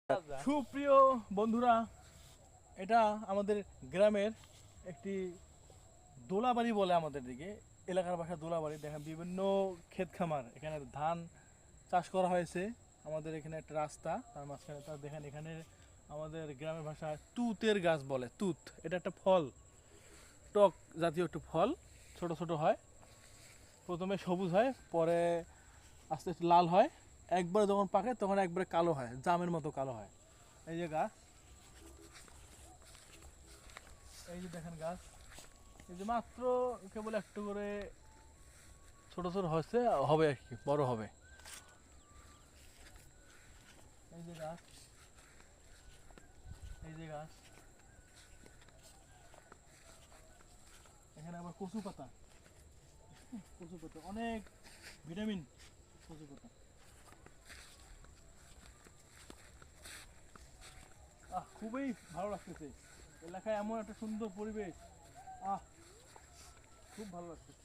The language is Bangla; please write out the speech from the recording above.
সুপ্রিয় বন্ধুরা, এটা আমাদের গ্রামের একটি দোলাবাড়ি বলে আমাদের দিকে, এলাকার ভাষা দোলাবাড়ি। দেখেন বিভিন্ন ক্ষেত খামার, এখানে ধান চাষ করা হয়েছে। আমাদের এখানে একটা রাস্তা, তার মাঝখানে তার দেখেন এখানে আমাদের গ্রামের ভাষায় তুতের গাছ বলে। তুত এটা একটা ফল, টক জাতীয় একটু ফল, ছোট ছোট হয়। প্রথমে সবুজ হয়, পরে আস্তে আস্তে লাল হয়, একবার যখন পাকে তখন একবারে কালো হয়, জামের মতো কালো হয়। এই যে গাছ, এই যে দেখেন গাছ, এই যে মাত্র কেবল একটু করে ছোট ছোট হচ্ছে, হবে আর কি, বড় হবে। এই যে গাছ, এই যে গাছ, এখানে আবার কচু পাতা, কচু পাতা অনেক ভিটামিন, কচু পাতা। খুবই ভালো লাগতেছে, এলাকায় এমন একটা সুন্দর পরিবেশ। আহ খুব ভালো লাগতেছে।